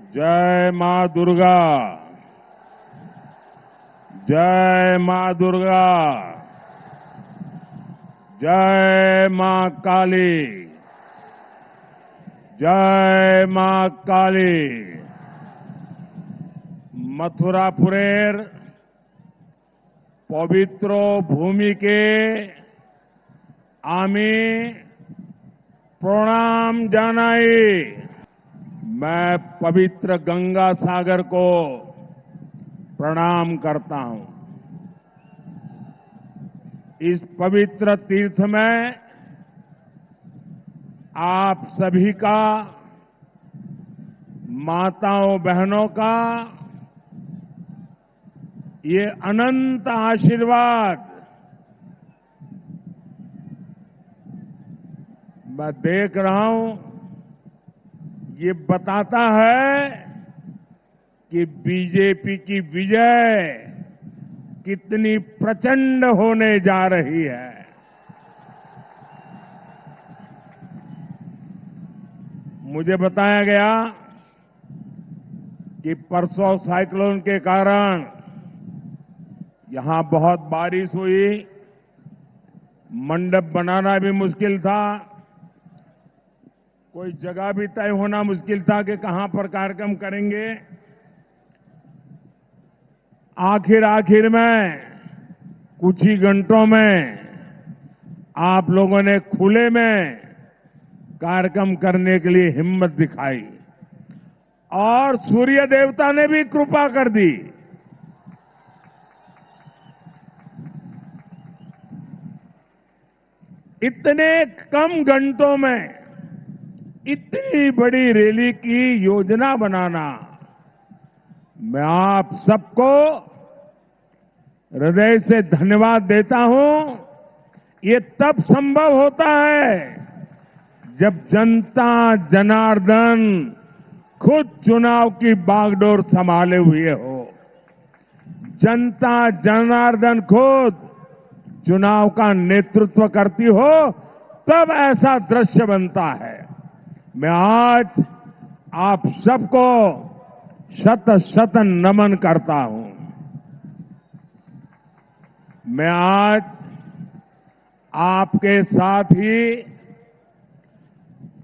जय मां दुर्गा। जय मां दुर्गा। जय मां काली। जय मां काली। मथुरापुरेर पवित्र भूमि के आमी प्रणाम जानाई। मैं पवित्र गंगा सागर को प्रणाम करता हूं। इस पवित्र तीर्थ में आप सभी का, माताओं बहनों का ये अनंत आशीर्वाद मैं देख रहा हूं। ये बताता है कि बीजेपी की विजय कितनी प्रचंड होने जा रही है। मुझे बताया गया कि परसों साइक्लोन के कारण यहां बहुत बारिश हुई, मंडप बनाना भी मुश्किल था, कोई जगह भी तय होना मुश्किल था कि कहां पर कार्यक्रम करेंगे। आखिर में कुछ ही घंटों में आप लोगों ने खुले में कार्यक्रम करने के लिए हिम्मत दिखाई और सूर्य देवता ने भी कृपा कर दी। इतने कम घंटों में इतनी बड़ी रैली की योजना बनाना, मैं आप सबको हृदय से धन्यवाद देता हूं। ये तब संभव होता है जब जनता जनार्दन खुद चुनाव की बागडोर संभाले हुए हो। जनता जनार्दन खुद चुनाव का नेतृत्व करती हो, तब ऐसा दृश्य बनता है। मैं आज आप सबको शत शत नमन करता हूं। मैं आज आपके साथ ही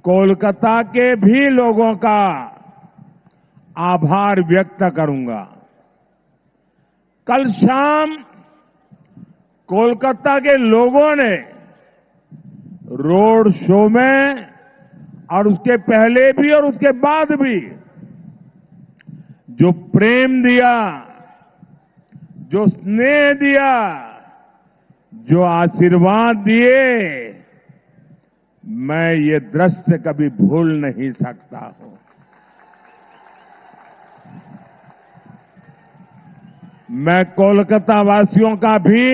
कोलकाता के भी लोगों का आभार व्यक्त करूंगा। कल शाम कोलकाता के लोगों ने रोड शो में और उसके पहले भी और उसके बाद भी जो प्रेम दिया, जो स्नेह दिया, जो आशीर्वाद दिए, मैं ये दृश्य कभी भूल नहीं सकता हूं। मैं कोलकाता वासियों का भी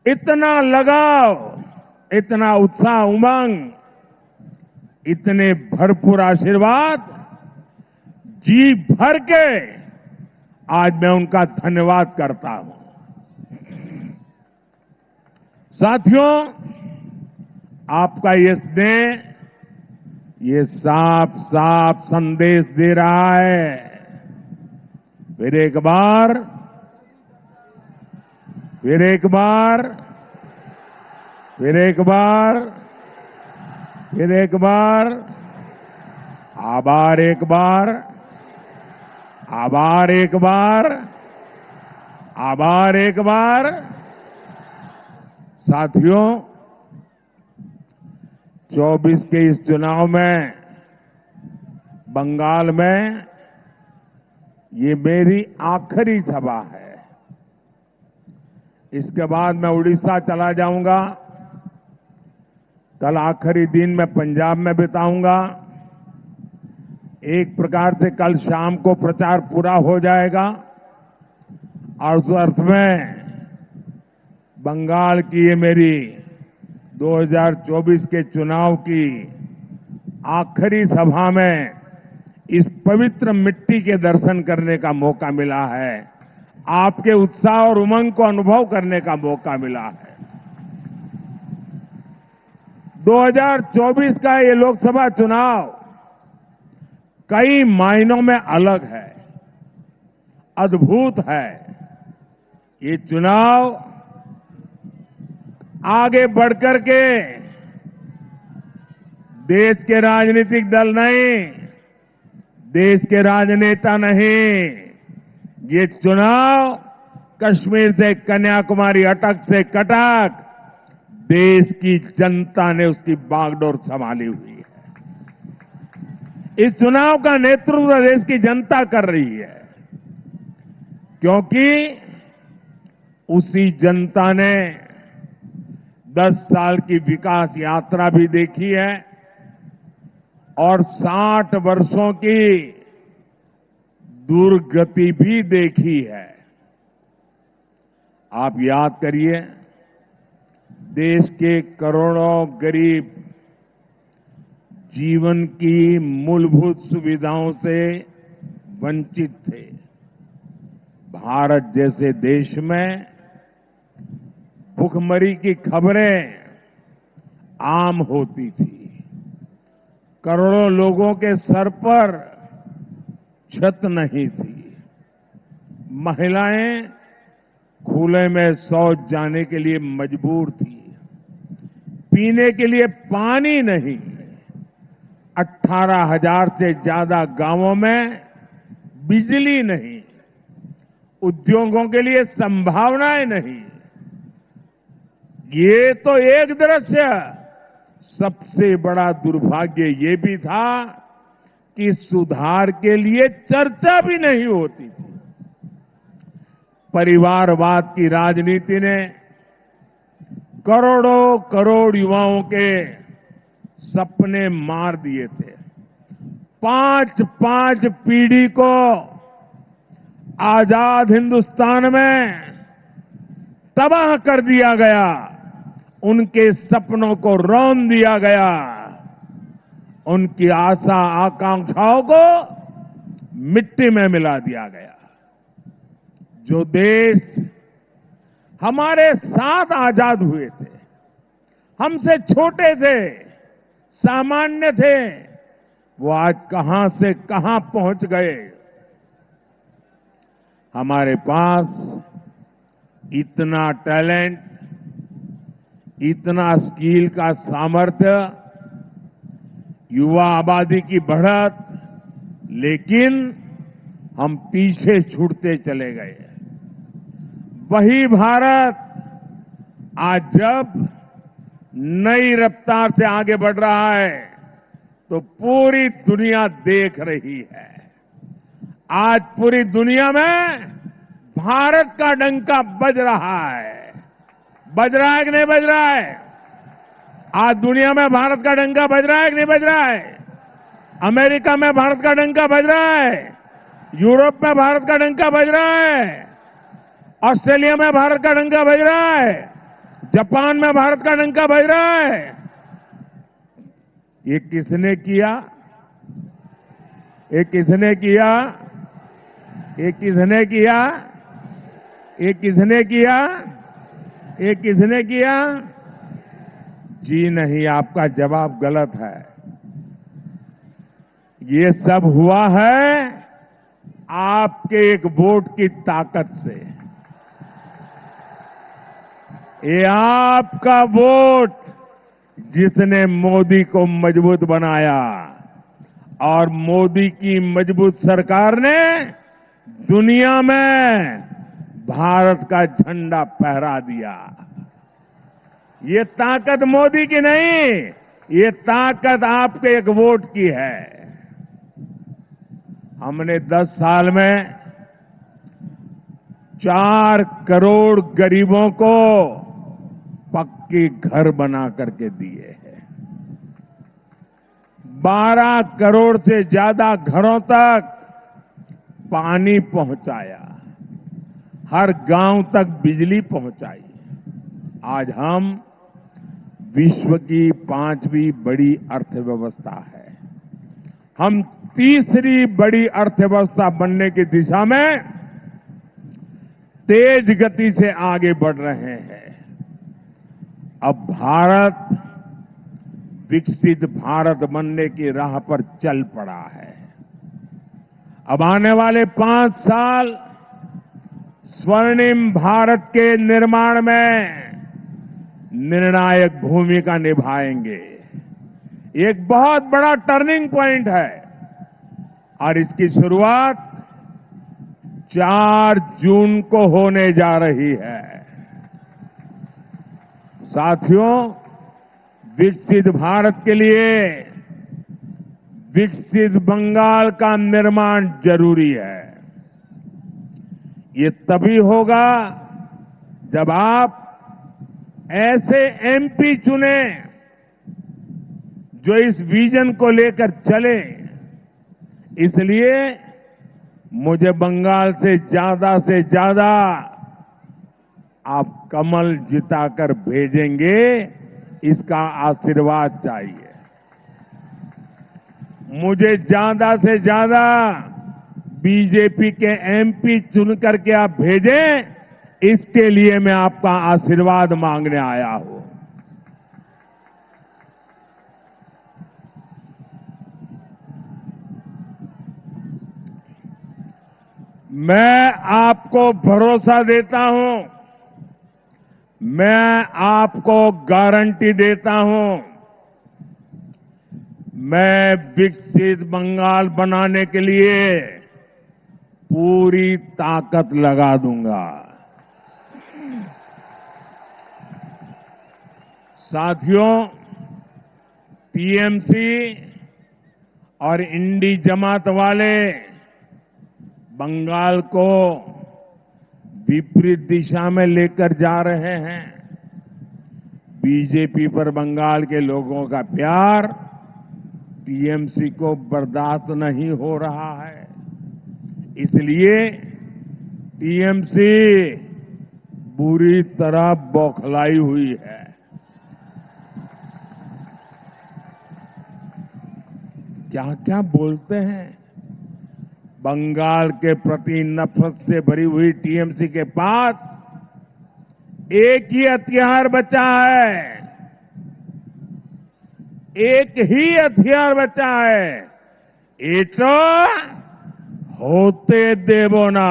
इतना लगाव, इतना उत्साह, उमंग, इतने भरपूर आशीर्वाद जी भर के आज मैं उनका धन्यवाद करता हूं। साथियों, आपका ये स्नेह, ये साफ साफ संदेश दे रहा है। फिर एक बार फिर एक बार फिर एक बार फिर एक बार आभार, एक बार आभार, एक बार आभार, एक बार। साथियों, 24 के इस चुनाव में बंगाल में ये मेरी आखिरी सभा है। इसके बाद मैं उड़ीसा चला जाऊंगा। कल आखिरी दिन मैं पंजाब में बिताऊंगा। एक प्रकार से कल शाम को प्रचार पूरा हो जाएगा और उस अर्थ में बंगाल की ये मेरी 2024 के चुनाव की आखिरी सभा में इस पवित्र मिट्टी के दर्शन करने का मौका मिला है। आपके उत्साह और उमंग को अनुभव करने का मौका मिला है। 2024 का ये लोकसभा चुनाव कई मायनों में अलग है, अद्भुत है। ये चुनाव आगे बढ़कर के देश के राजनीतिक दल नहीं, देश के राजनेता नहीं, ये चुनाव कश्मीर से कन्याकुमारी, अटक से कटक, देश की जनता ने उसकी बागडोर संभाली हुई है। इस चुनाव का नेतृत्व देश की जनता कर रही है, क्योंकि उसी जनता ने 10 साल की विकास यात्रा भी देखी है और 60 वर्षों की दुर्गति भी देखी है। आप याद करिए, देश के करोड़ों गरीब जीवन की मूलभूत सुविधाओं से वंचित थे। भारत जैसे देश में भुखमरी की खबरें आम होती थी। करोड़ों लोगों के सर पर छत नहीं थी। महिलाएं खुले में शौच जाने के लिए मजबूर थी। पीने के लिए पानी नहीं। 18,000 से ज्यादा गांवों में बिजली नहीं। उद्योगों के लिए संभावनाएं नहीं। ये तो एक दृश्य। सबसे बड़ा दुर्भाग्य ये भी था कि सुधार के लिए चर्चा भी नहीं होती थी। परिवारवाद की राजनीति ने करोड़ों करोड़ युवाओं के सपने मार दिए थे। 5-5 पीढ़ी को आजाद हिंदुस्तान में तबाह कर दिया गया। उनके सपनों को रौंद दिया गया। उनकी आशा आकांक्षाओं को मिट्टी में मिला दिया गया। जो देश हमारे साथ आजाद हुए थे, हमसे छोटे थे, सामान्य थे, वो आज कहां से कहां पहुंच गए। हमारे पास इतना टैलेंट, इतना स्किल का सामर्थ्य, युवा आबादी की बढ़त, लेकिन हम पीछे छूटते चले गए। वही भारत आज जब नई रफ्तार से आगे बढ़ रहा है तो पूरी दुनिया देख रही है। आज पूरी दुनिया में भारत का डंका बज रहा है। बज रहा है कि नहीं बज रहा है? आज दुनिया में भारत का डंका बज रहा है कि नहीं बज रहा है? अमेरिका में भारत का डंका बज रहा है। यूरोप में भारत का डंका बज रहा है। ऑस्ट्रेलिया में भारत का डंका बज रहा है। जापान में भारत का डंका बज रहा है। ये किसने किया? ये किसने किया? ये किसने किया? ये किसने किया? ये किसने किया? जी नहीं, आपका जवाब गलत है। ये सब हुआ है आपके एक वोट की ताकत से। ये आपका वोट जिसने मोदी को मजबूत बनाया, और मोदी की मजबूत सरकार ने दुनिया में भारत का झंडा फहरा दिया। ये ताकत मोदी की नहीं, ये ताकत आपके एक वोट की है। हमने 10 साल में 4 करोड़ गरीबों को पक्के घर बना करके दिए हैं। 12 करोड़ से ज्यादा घरों तक पानी पहुंचाया। हर गांव तक बिजली पहुंचाई। आज हम विश्व की 5वीं बड़ी अर्थव्यवस्था है। हम तीसरी बड़ी अर्थव्यवस्था बनने की दिशा में तेज गति से आगे बढ़ रहे हैं। अब भारत विकसित भारत बनने की राह पर चल पड़ा है। अब आने वाले 5 साल स्वर्णिम भारत के निर्माण में निर्णायक भूमिका निभाएंगे। एक बहुत बड़ा टर्निंग पॉइंट है और इसकी शुरुआत 4 जून को होने जा रही है। साथियों, विकसित भारत के लिए विकसित बंगाल का निर्माण जरूरी है। ये तभी होगा जब आप ऐसे एमपी चुने जो इस विजन को लेकर चले। इसलिए मुझे बंगाल से ज्यादा आप कमल जिताकर भेजेंगे, इसका आशीर्वाद चाहिए। मुझे ज्यादा से ज्यादा बीजेपी के एमपी चुन करके आप भेजें, इसके लिए मैं आपका आशीर्वाद मांगने आया हूं। मैं आपको भरोसा देता हूं, मैं आपको गारंटी देता हूं, मैं विकसित बंगाल बनाने के लिए पूरी ताकत लगा दूंगा। साथियों, टीएमसी और इंडी जमात वाले बंगाल को विपरीत दिशा में लेकर जा रहे हैं। बीजेपी पर बंगाल के लोगों का प्यार टीएमसी को बर्दाश्त नहीं हो रहा है। इसलिए टीएमसी बुरी तरह बौखलाई हुई है। क्या क्या बोलते हैं। बंगाल के प्रति नफरत से भरी हुई टीएमसी के पास एक ही हथियार बचा है, एक ही हथियार बचा है, एटा होते देवो ना।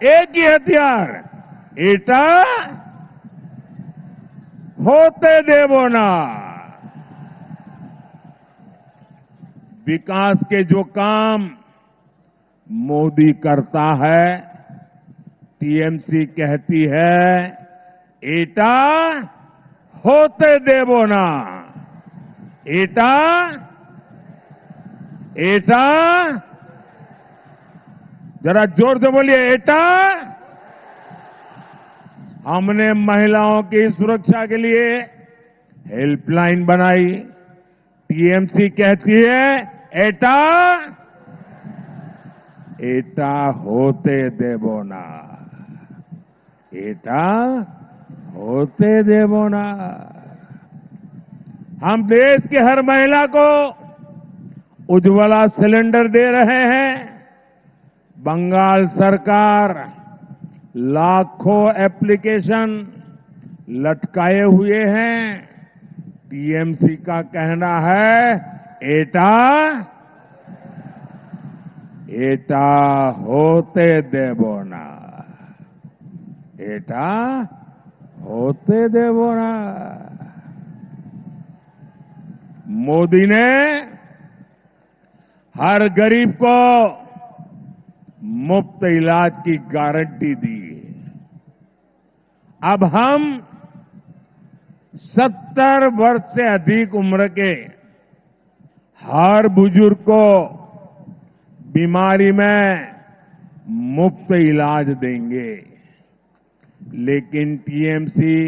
एक ही हथियार, एटा होते देवो ना। विकास के जो काम मोदी करता है, टीएमसी कहती है एटा होते देवो ना। एटा एटा जरा जोर से बोलिए, एटा। हमने महिलाओं की सुरक्षा के लिए हेल्पलाइन बनाई। टीएमसी कहती है एटा एटा होते देवो ना। एटा होते देवो ना। हम देश की हर महिला को उज्ज्वला सिलेंडर दे रहे हैं। बंगाल सरकार लाखों एप्लीकेशन लटकाए हुए हैं। टीएमसी का कहना है एटा एटा होते देवो ना। एटा होते देवो ना। मोदी ने हर गरीब को मुफ्त इलाज की गारंटी दी। अब हम 70 वर्ष से अधिक उम्र के हर बुजुर्ग को बीमारी में मुफ्त इलाज देंगे। लेकिन टीएमसी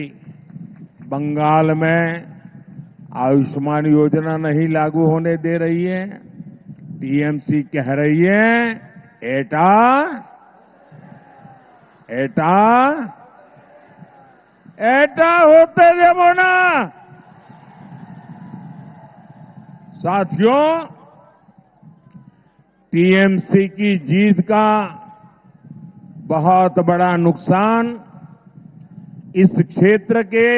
बंगाल में आयुष्मान योजना नहीं लागू होने दे रही है। टीएमसी कह रही है एटा एटा एटा होते देवो ना। साथियों, टीएमसी की जीत का बहुत बड़ा नुकसान इस क्षेत्र के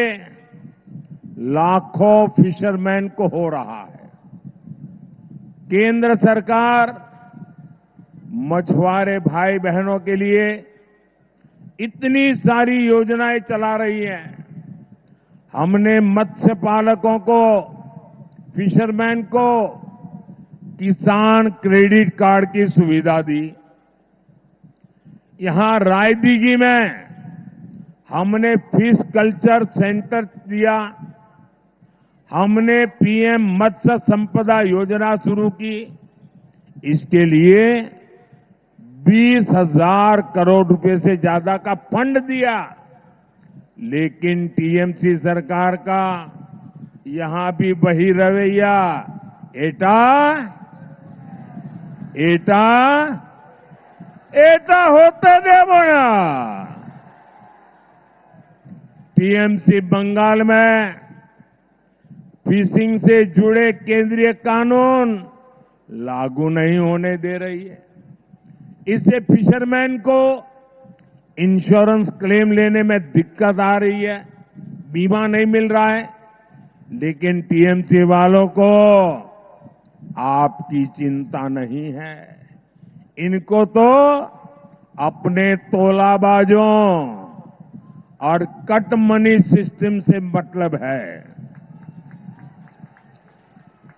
लाखों फिशरमैन को हो रहा है। केंद्र सरकार मछुआरे भाई बहनों के लिए इतनी सारी योजनाएं चला रही है। हमने मत्स्य पालकों को, फिशरमैन को किसान क्रेडिट कार्ड की सुविधा दी। यहां रायदीगी में हमने फिश कल्चर सेंटर दिया। हमने पीएम मत्स्य संपदा योजना शुरू की। इसके लिए 20,000 करोड़ रुपए से ज्यादा का फंड दिया। लेकिन टीएमसी सरकार का यहां भी वही रवैया, एटा एटा एटा होते देवो ना। टीएमसी बंगाल में फिशिंग से जुड़े केंद्रीय कानून लागू नहीं होने दे रही है। इससे फिशरमैन को इंश्योरेंस क्लेम लेने में दिक्कत आ रही है, बीमा नहीं मिल रहा है। लेकिन टीएमसी वालों को आपकी चिंता नहीं है। इनको तो अपने तोलाबाजों और कट मनी सिस्टम से मतलब है।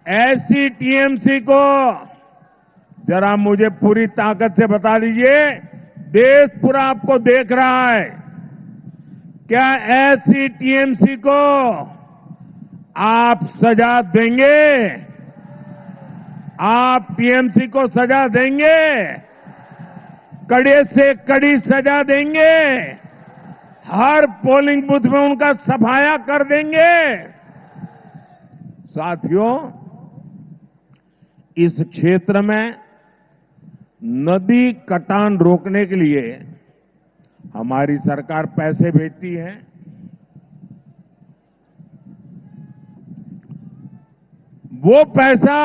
ऐसी टीएमसी को जरा मुझे पूरी ताकत से बता दीजिए, देश पूरा आपको देख रहा है, क्या ऐसी टीएमसी को आप सजा देंगे? आप टीएमसी को सजा देंगे? कड़े से कड़ी सजा देंगे? हर पोलिंग बूथ में उनका सफाया कर देंगे? साथियों, इस क्षेत्र में नदी कटान रोकने के लिए हमारी सरकार पैसे भेजती है। वो पैसा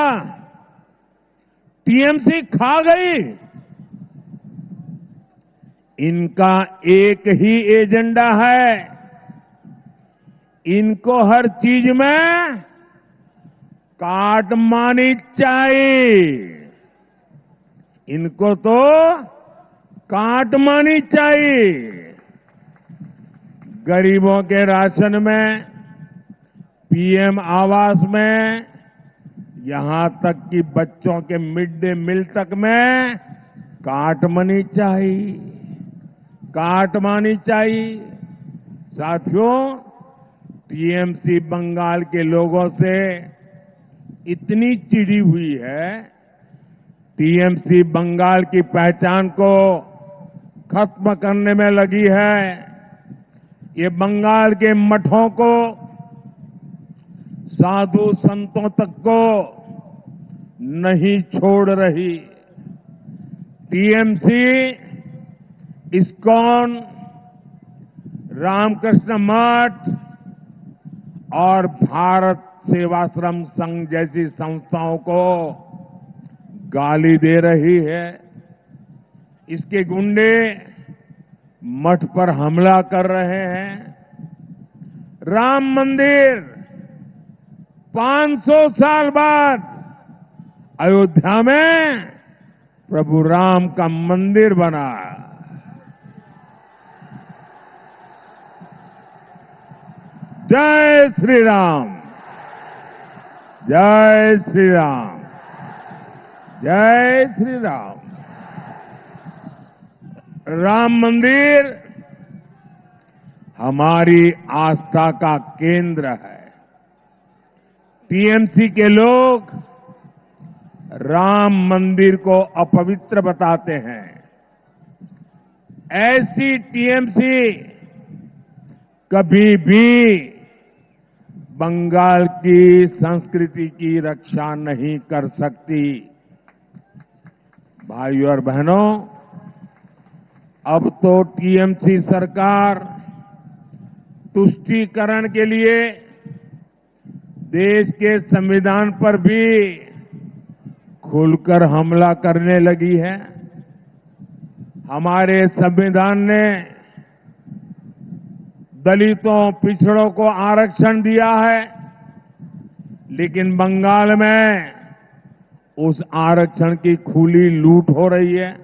टीएमसी खा गई। इनका एक ही एजेंडा है, इनको हर चीज में काटमानी चाहिए। इनको तो काटमानी चाहिए। गरीबों के राशन में, पीएम आवास में, यहां तक कि बच्चों के मिड डे मील तक में काटमानी चाहिए, काटमानी चाहिए। साथियों, टीएमसी बंगाल के लोगों से इतनी चिढ़ी हुई है, टीएमसी बंगाल की पहचान को खत्म करने में लगी है। ये बंगाल के मठों को, साधु संतों तक को नहीं छोड़ रही। टीएमसी, इस्कॉन, रामकृष्ण मठ और भारत सेवाश्रम संघ जैसी संस्थाओं को गाली दे रही है। इसके गुंडे मठ पर हमला कर रहे हैं। राम मंदिर 500 साल बाद अयोध्या में प्रभु राम का मंदिर बना। जय श्री राम, जय श्री राम, जय श्री राम। राम मंदिर हमारी आस्था का केंद्र है। टीएमसी के लोग राम मंदिर को अपवित्र बताते हैं। ऐसी टीएमसी कभी भी बंगाल की संस्कृति की रक्षा नहीं कर सकती। भाइयों और बहनों, अब तो टीएमसी सरकार तुष्टीकरण के लिए देश के संविधान पर भी खुलकर हमला करने लगी है। हमारे संविधान ने दलितों, पिछड़ों को आरक्षण दिया है, लेकिन बंगाल में उस आरक्षण की खुली लूट हो रही है।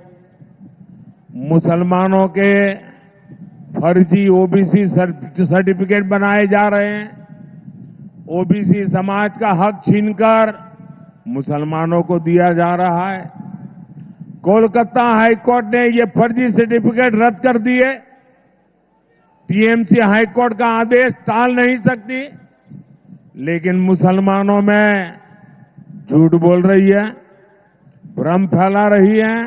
मुसलमानों के फर्जी ओबीसी सर्टिफिकेट बनाए जा रहे हैं। ओबीसी समाज का हक छीनकर मुसलमानों को दिया जा रहा है। कोलकाता हाईकोर्ट ने ये फर्जी सर्टिफिकेट रद्द कर दिए। टीएमसी हाईकोर्ट का आदेश टाल नहीं सकती, लेकिन मुसलमानों में झूठ बोल रही है, भ्रम फैला रही है।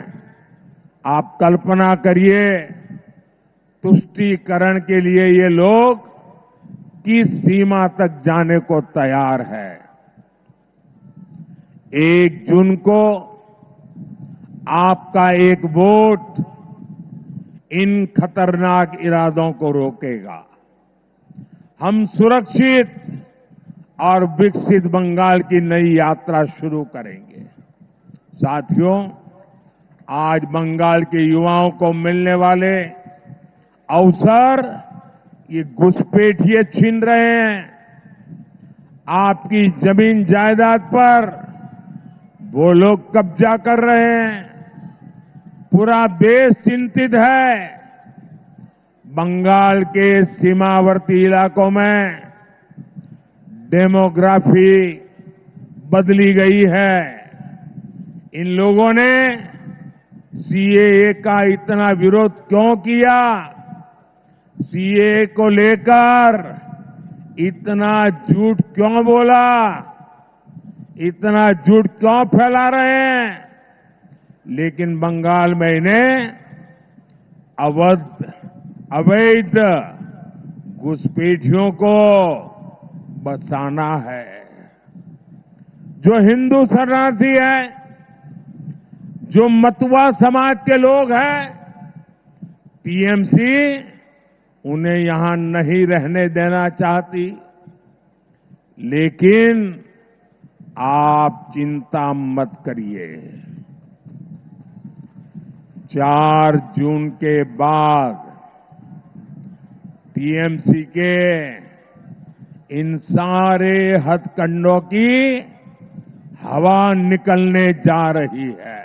आप कल्पना करिए, तुष्टीकरण के लिए ये लोग किस सीमा तक जाने को तैयार है। 1 जून को आपका एक वोट इन खतरनाक इरादों को रोकेगा। हम सुरक्षित और विकसित बंगाल की नई यात्रा शुरू करेंगे। साथियों, आज बंगाल के युवाओं को मिलने वाले अवसर ये घुसपैठिए छीन रहे हैं। आपकी जमीन जायदाद पर वो लोग कब्जा कर रहे हैं। पूरा देश चिंतित है। बंगाल के सीमावर्ती इलाकों में डेमोग्राफी बदली गई है। इन लोगों ने सीएए का इतना विरोध क्यों किया? सीएए को लेकर इतना झूठ क्यों बोला? इतना झूठ क्यों फैला रहे हैं? लेकिन बंगाल में इन्हें अवैध घुसपैठियों को बचाना है। जो हिंदू शरणार्थी है, जो मतुआ समाज के लोग हैं, टीएमसी उन्हें यहां नहीं रहने देना चाहती। लेकिन आप चिंता मत करिए, 4 जून के बाद टीएमसी के इन सारे हथकंडों की हवा निकलने जा रही है।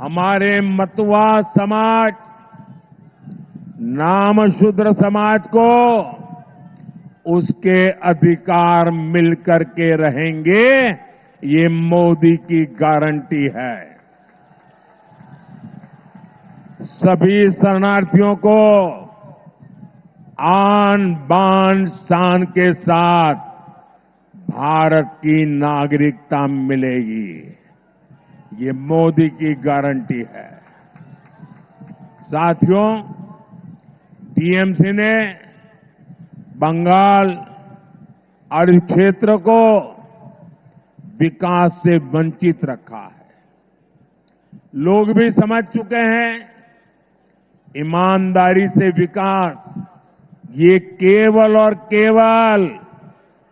हमारे मतुआ समाज, नामशूद्र समाज को उसके अधिकार मिलकर के रहेंगे, ये मोदी की गारंटी है। सभी शरणार्थियों को आन बान शान के साथ भारत की नागरिकता मिलेगी, ये मोदी की गारंटी है। साथियों, टीएमसी ने बंगाल और इस क्षेत्र को विकास से वंचित रखा है। लोग भी समझ चुके हैं, ईमानदारी से विकास ये केवल और केवल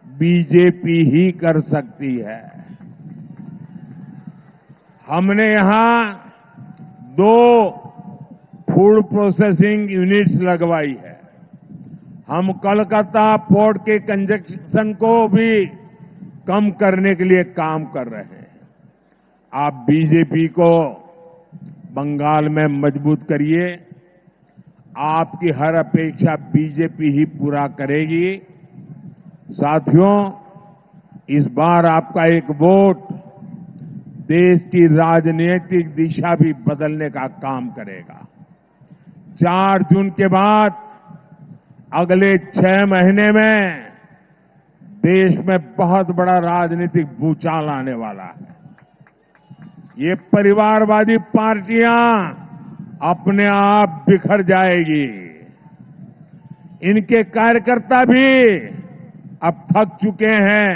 बीजेपी ही कर सकती है। हमने यहां 2 फूड प्रोसेसिंग यूनिट्स लगवाई है। हम कोलकाता पोर्ट के कंजेशन को भी कम करने के लिए काम कर रहे हैं। आप बीजेपी को बंगाल में मजबूत करिए। आपकी हर अपेक्षा बीजेपी ही पूरा करेगी। साथियों, इस बार आपका एक वोट देश की राजनीतिक दिशा भी बदलने का काम करेगा। 4 जून के बाद अगले 6 महीने में देश में बहुत बड़ा राजनीतिक भूचाल आने वाला है। ये परिवारवादी पार्टियां अपने आप बिखर जाएगी। इनके कार्यकर्ता भी अब थक चुके हैं।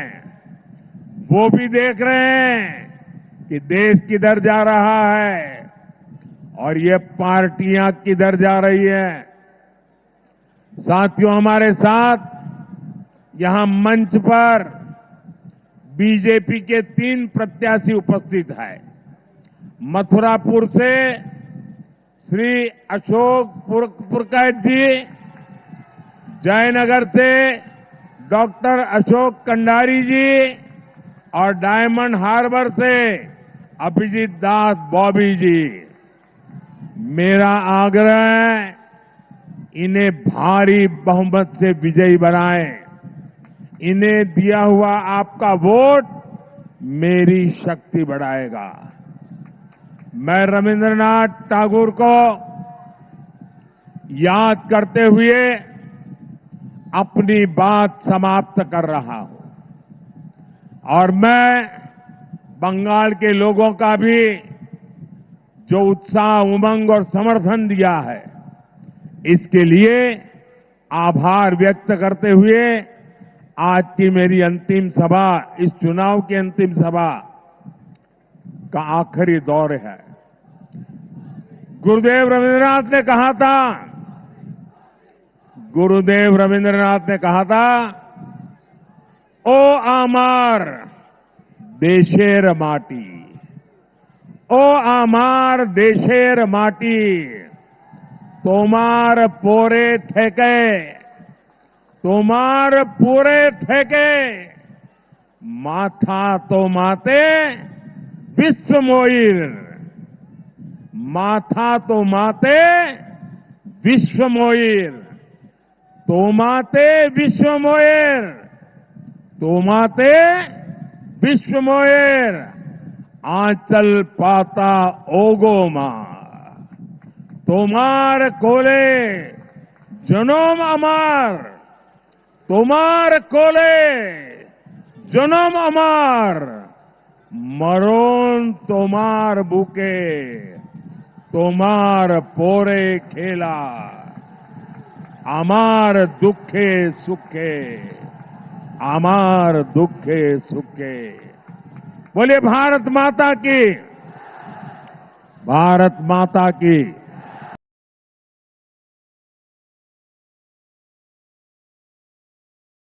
वो भी देख रहे हैं कि देश किधर जा रहा है और ये पार्टियां किधर जा रही है। साथियों, हमारे साथ यहां मंच पर बीजेपी के 3 प्रत्याशी उपस्थित हैं। मथुरापुर से श्री अशोक पुरकायत जी, जयनगर से डॉक्टर अशोक कंडारी जी और डायमंड हार्बर से अभिजीत दास बॉबी जी। मेरा आग्रह है, इन्हें भारी बहुमत से विजयी बनाएं। इन्हें दिया हुआ आपका वोट मेरी शक्ति बढ़ाएगा। मैं रविंद्रनाथ टैगोर को याद करते हुए अपनी बात समाप्त कर रहा हूं और मैं बंगाल के लोगों का भी जो उत्साह, उमंग और समर्थन दिया है, इसके लिए आभार व्यक्त करते हुए आज की मेरी अंतिम सभा, इस चुनाव की अंतिम सभा का आखिरी दौर है। गुरुदेव रविंद्रनाथ ने कहा था, ओ आमार देशेर माटी, ओ आमार देशेर माटी, तोमार पोरे थेके, माथा तो माते विश्व मोइर, माथा तो माते विश्व मोइर, तो माते विश्व मोइर, तो माते विश्व मोइर, आंचल पाता ओगोमा, तोमार कोले जनोम अमार, तोमार कोले जनोम अमार, मरोन तोमार बुके, तोमार पोरे खेला, आमार दुखे सुखे, आमार दुखे सुखे। बोलिए भारत माता की, भारत माता की।